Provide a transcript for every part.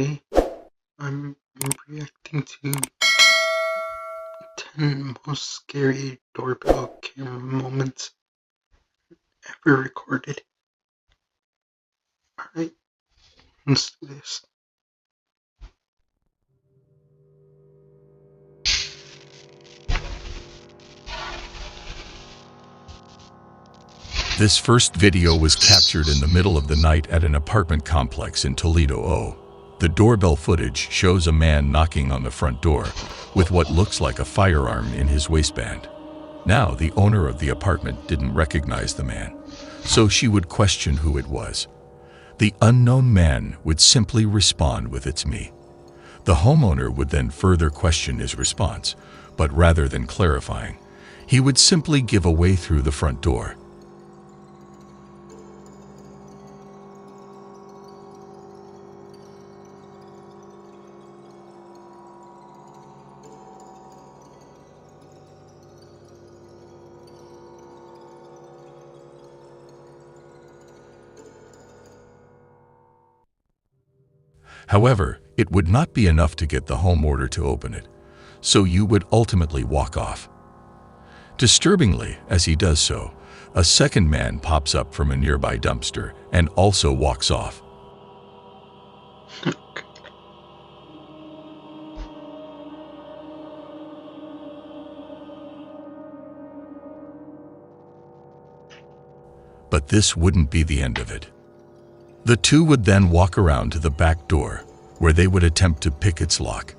Today, I'm reacting to 10 most scary doorbell camera moments ever recorded. Alright, let's do this. This first video was captured in the middle of the night at an apartment complex in Toledo, Ohio. The doorbell footage shows a man knocking on the front door with what looks like a firearm in his waistband. Now, the owner of the apartment didn't recognize the man, so she would question who it was. The unknown man would simply respond with "It's me." The homeowner would then further question his response, but rather than clarifying, he would simply give away through the front door. However, it would not be enough to get the homeowner to open it, so you would ultimately walk off. Disturbingly, as he does so, a second man pops up from a nearby dumpster and also walks off. But this wouldn't be the end of it. The two would then walk around to the back door, where they would attempt to pick its lock.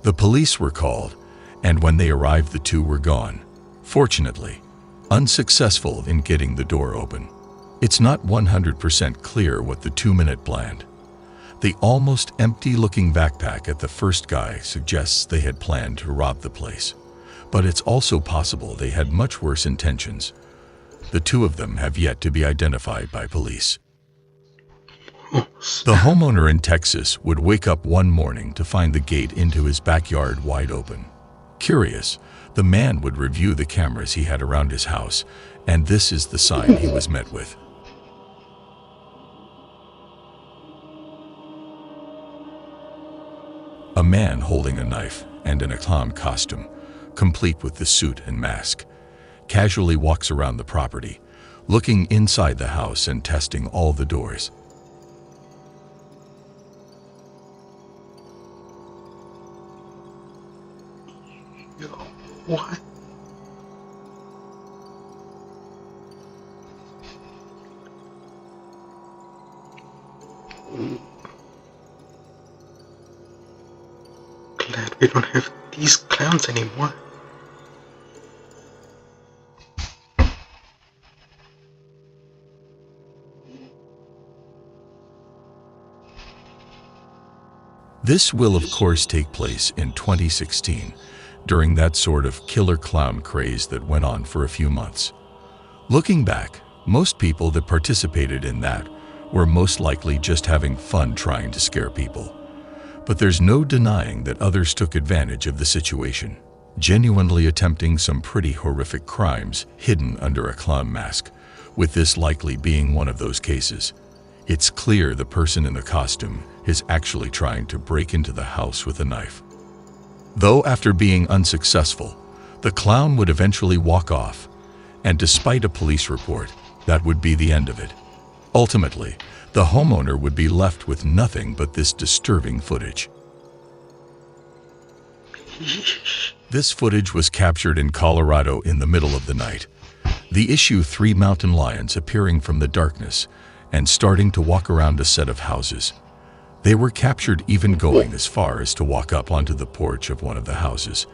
The police were called, and when they arrived, the two were gone, fortunately, unsuccessful in getting the door open. It's not 100% clear what the 2-minute planned. The almost empty-looking backpack at the first guy suggests they had planned to rob the place, but it's also possible they had much worse intentions. The two of them have yet to be identified by police. The homeowner in Texas would wake up one morning to find the gate into his backyard wide open. Curious, the man would review the cameras he had around his house, and this is the sign he was met with. A man holding a knife and in a clown costume, complete with the suit and mask, casually walks around the property, looking inside the house and testing all the doors. What? Glad we don't have these clowns anymore. This will of course take place in 2016, during that sort of killer clown craze that went on for a few months. Looking back, most people that participated in that were most likely just having fun trying to scare people. But there's no denying that others took advantage of the situation, genuinely attempting some pretty horrific crimes hidden under a clown mask, with this likely being one of those cases. It's clear the person in the costume is actually trying to break into the house with a knife. Though after being unsuccessful, the clown would eventually walk off, and despite a police report, that would be the end of it. Ultimately, the homeowner would be left with nothing but this disturbing footage. This footage was captured in Colorado in the middle of the night. The issue 3 mountain lions appearing from the darkness and starting to walk around a set of houses. They were captured even going as far as to walk up onto the porch of one of the houses.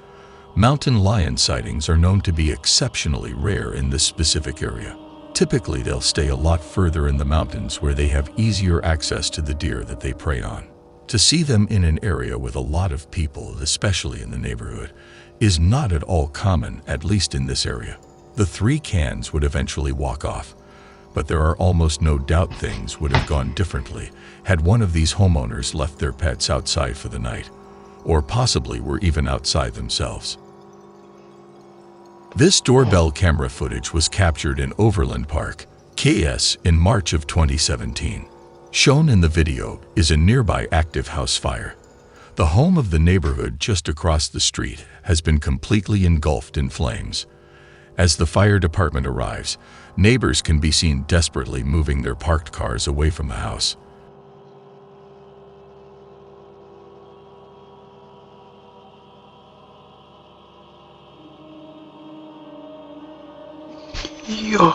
Mountain lion sightings are known to be exceptionally rare in this specific area. Typically, they'll stay a lot further in the mountains where they have easier access to the deer that they prey on. To see them in an area with a lot of people, especially in the neighborhood, is not at all common, at least in this area. The 3 cans would eventually walk off, but there are almost no doubt things would have gone differently had one of these homeowners left their pets outside for the night, or possibly were even outside themselves. This doorbell camera footage was captured in Overland Park, KS, in March of 2017. Shown in the video is a nearby active house fire. The home of the neighborhood just across the street has been completely engulfed in flames. As the fire department arrives, neighbors can be seen desperately moving their parked cars away from the house. Yo.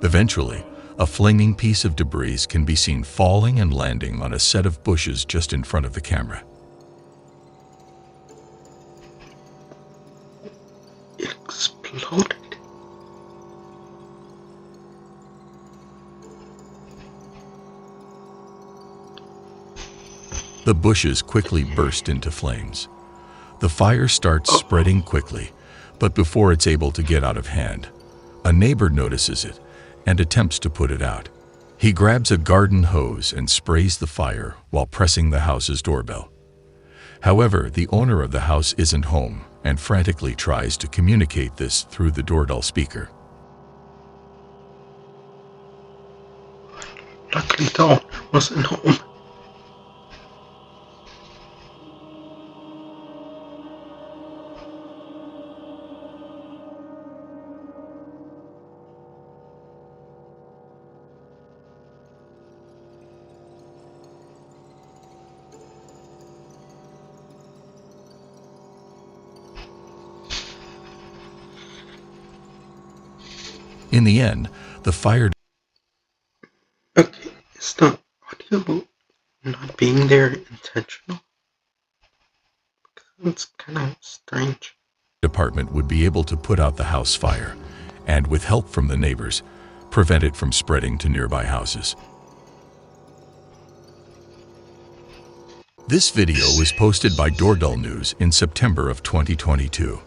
Eventually, a flaming piece of debris can be seen falling and landing on a set of bushes just in front of the camera. It exploded. The bushes quickly burst into flames. The fire starts spreading quickly, but before it's able to get out of hand, a neighbor notices it and attempts to put it out. He grabs a garden hose and sprays the fire while pressing the house's doorbell. However, the owner of the house isn't home and frantically tries to communicate this through the doorbell speaker. Luckily, the owner wasn't home. In the end, the fire... Okay, is the audio not being there intentional? It's kind of strange. department would be able to put out the house fire and, with help from the neighbors, prevent it from spreading to nearby houses. This video was posted by Doorbell News in September of 2022.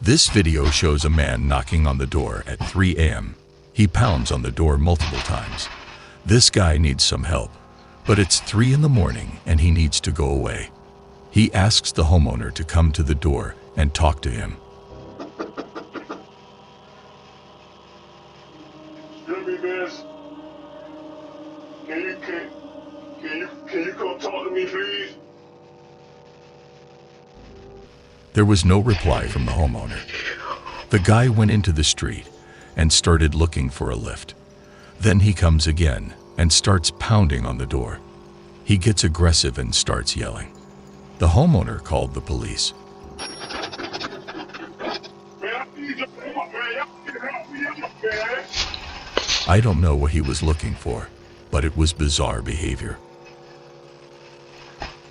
This video shows a man knocking on the door at 3 a.m. He pounds on the door multiple times. This guy needs some help, but it's 3 in the morning and he needs to go away. He asks the homeowner to come to the door and talk to him. Excuse me, miss. Can you come talk to me, please? There was no reply from the homeowner. The guy went into the street and started looking for a lift. Then he comes again and starts pounding on the door. He gets aggressive and starts yelling. The homeowner called the police. Man, I need your help, man. Y'all need to help me out, man. I don't know what he was looking for, but it was bizarre behavior.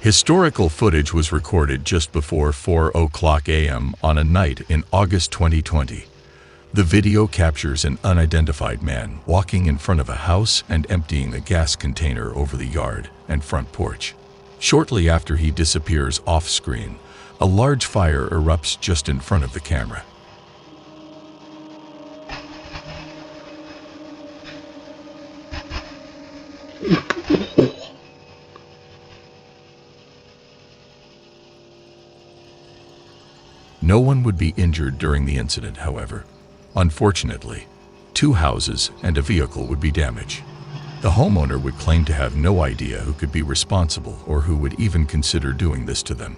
Historical footage was recorded just before 4:00 a.m. on a night in August 2020. The video captures an unidentified man walking in front of a house and emptying a gas container over the yard and front porch. Shortly after he disappears off-screen, a large fire erupts just in front of the camera. No one would be injured during the incident, however. Unfortunately, 2 houses and a vehicle would be damaged. The homeowner would claim to have no idea who could be responsible or who would even consider doing this to them.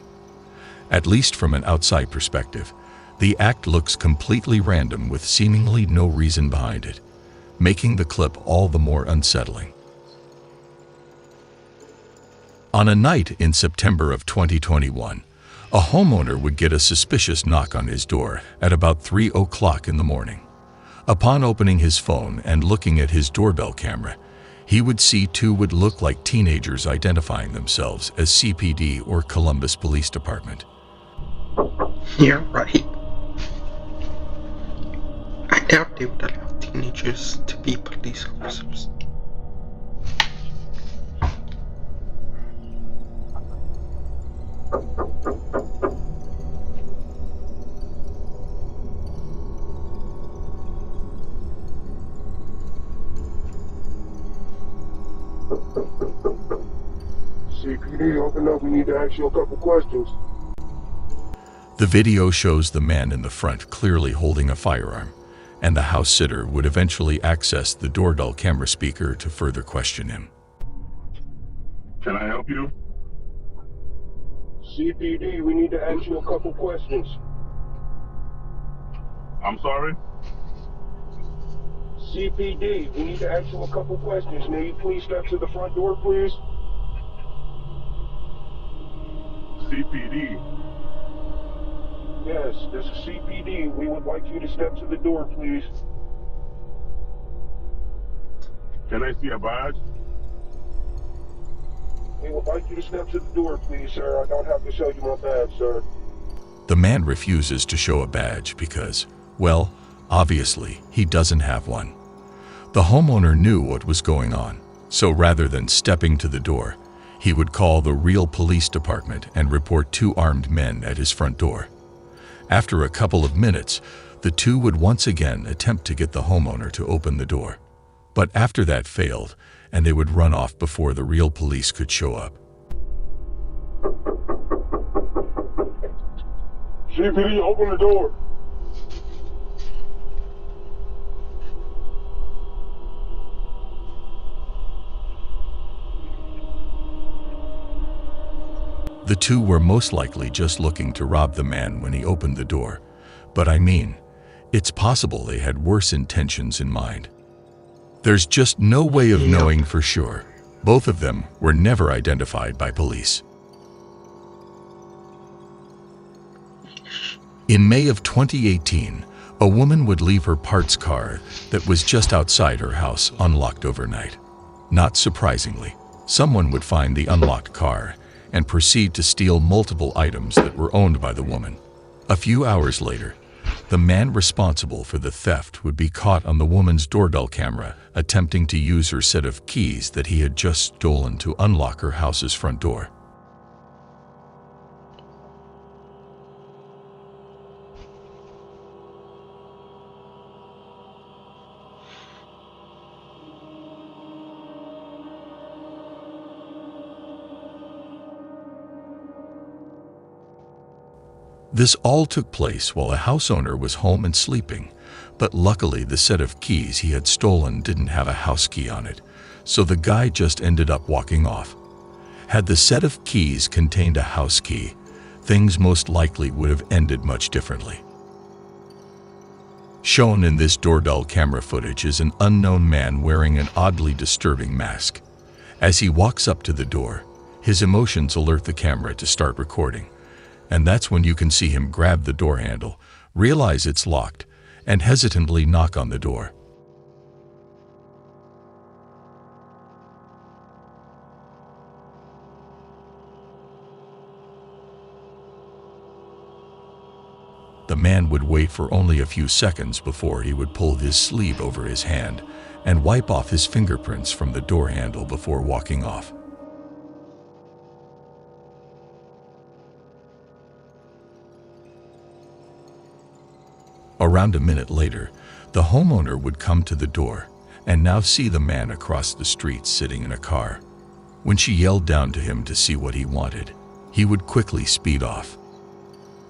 At least from an outside perspective, the act looks completely random with seemingly no reason behind it, making the clip all the more unsettling. On a night in September of 2021, a homeowner would get a suspicious knock on his door at about 3:00 in the morning. Upon opening his phone and looking at his doorbell camera, he would see 2 would look like teenagers identifying themselves as CPD or Columbus Police Department. You're right. I doubt they would allow teenagers to be police officers. CPD, open up. We need to ask you a couple questions. The video shows the man in the front clearly holding a firearm, and the house sitter would eventually access the doorbell camera speaker to further question him. Can I help you? CPD, we need to ask you a couple questions. I'm sorry? CPD, we need to ask you a couple questions. May you please step to the front door, please? CPD. Yes, this is CPD. We would like you to step to the door, please. Can I see a badge? We would like you to step to the door, please, sir. I don't have to show you my badge, sir. The man refuses to show a badge because, well, obviously, he doesn't have one. The homeowner knew what was going on, so rather than stepping to the door, he would call the real police department and report 2 armed men at his front door. After a couple of minutes, the two would once again attempt to get the homeowner to open the door. But after that failed, and they would run off before the real police could show up. CPD, open the door. The two were most likely just looking to rob the man when he opened the door. But I mean, it's possible they had worse intentions in mind. There's just no way of knowing for sure. Both of them were never identified by police. In May of 2018, a woman would leave her parts car that was just outside her house unlocked overnight. Not surprisingly, someone would find the unlocked car and proceed to steal multiple items that were owned by the woman. A few hours later, the man responsible for the theft would be caught on the woman's doorbell camera attempting to use her set of keys that he had just stolen to unlock her house's front door. This all took place while the house owner was home and sleeping, but luckily the set of keys he had stolen didn't have a house key on it, so the guy just ended up walking off. Had the set of keys contained a house key, things most likely would have ended much differently. Shown in this doorbell camera footage is an unknown man wearing an oddly disturbing mask. As he walks up to the door, his emotions alert the camera to start recording. And that's when you can see him grab the door handle, realize it's locked, and hesitantly knock on the door. The man would wait for only a few seconds before he would pull his sleeve over his hand and wipe off his fingerprints from the door handle before walking off. Around a minute later, the homeowner would come to the door and now see the man across the street sitting in a car. When she yelled down to him to see what he wanted, he would quickly speed off.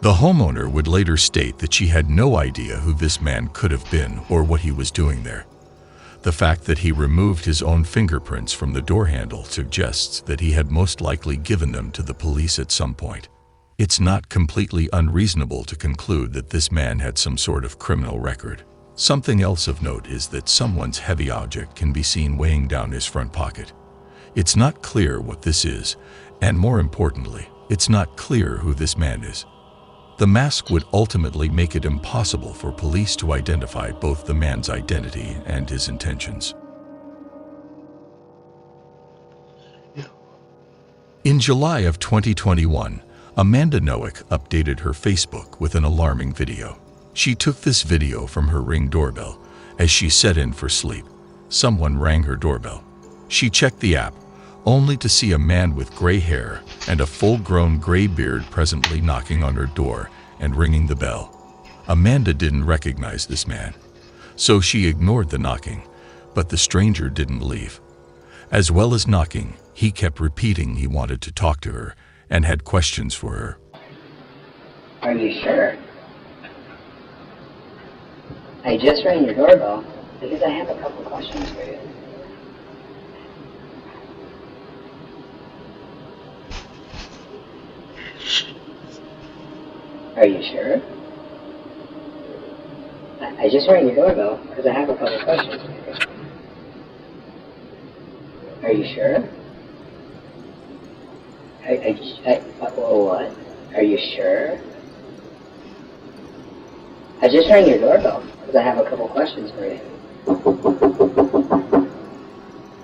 The homeowner would later state that she had no idea who this man could have been or what he was doing there. The fact that he removed his own fingerprints from the door handle suggests that he had most likely given them to the police at some point. It's not completely unreasonable to conclude that this man had some sort of criminal record. Something else of note is that someone's heavy object can be seen weighing down his front pocket. It's not clear what this is, and more importantly, it's not clear who this man is. The mask would ultimately make it impossible for police to identify both the man's identity and his intentions. In July of 2021, Amanda Noack updated her Facebook with an alarming video. She took this video from her Ring doorbell. As she set in for sleep, someone rang her doorbell. She checked the app, only to see a man with gray hair and a full-grown gray beard presently knocking on her door and ringing the bell. Amanda didn't recognize this man, so she ignored the knocking, but the stranger didn't leave. As well as knocking, he kept repeating he wanted to talk to her and had questions for her. Are you sure? I just rang your doorbell because I have a couple questions for you. Are you sure? I just rang your doorbell because I have a couple questions for you. Are you sure? What? Are you sure? I just rang your doorbell because I have a couple questions for you.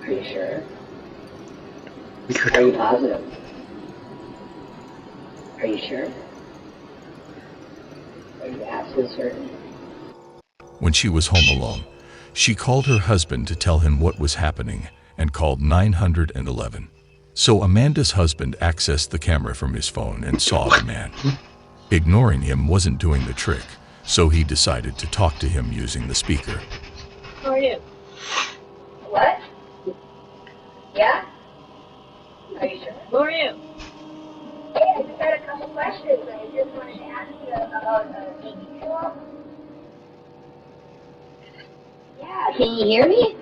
Are you sure? Are you positive? Are you sure? Are you absolutely certain? When she was home alone, she called her husband to tell him what was happening and called 911. So Amanda's husband accessed the camera from his phone and saw the man. Ignoring him wasn't doing the trick, so he decided to talk to him using the speaker. How are you? What? Yeah? Are you sure? Who are you? Hey, I just had a couple questions. I just wanted to ask you about the TV show. Yeah, can you hear me?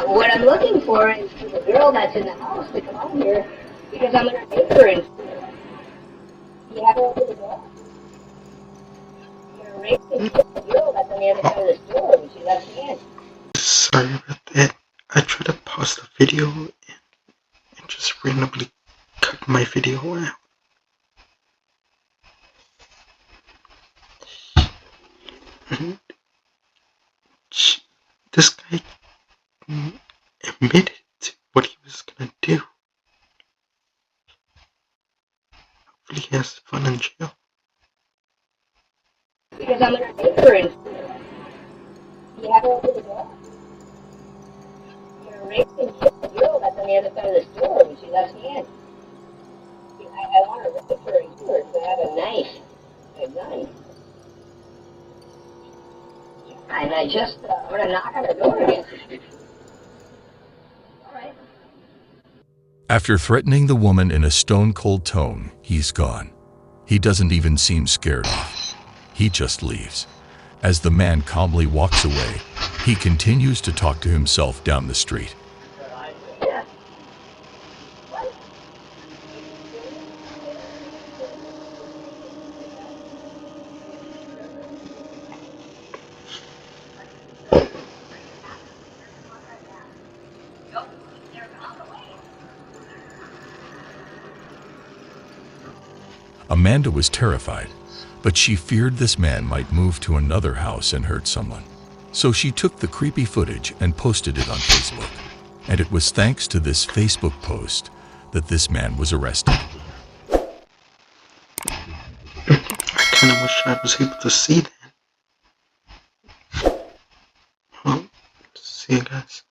What I'm looking for is for the girl that's in the house to come out here because I'm going to take her in. You have her open the door? You're going to rape the girl that's on the other side of the door when she lets me in. Sorry about that. I tried to pause the video and just randomly cut my video out. And this guy admitted to what he was gonna do. Hopefully he has fun in jail. Because I'm going to take her in. You have her open the door? You're raping the girl that's on the other side of the store when she lets me in. I want to rape her and kill her because I have a knife, a gun. Yeah, and I just want to knock on the door again. All right. After threatening the woman in a stone-cold tone, he's gone. He doesn't even seem scared off. He just leaves. As the man calmly walks away, he continues to talk to himself down the street. Amanda was terrified, but she feared this man might move to another house and hurt someone. So she took the creepy footage and posted it on Facebook. And it was thanks to this Facebook post that this man was arrested. I kinda wish I was able to see that. Well, see you guys.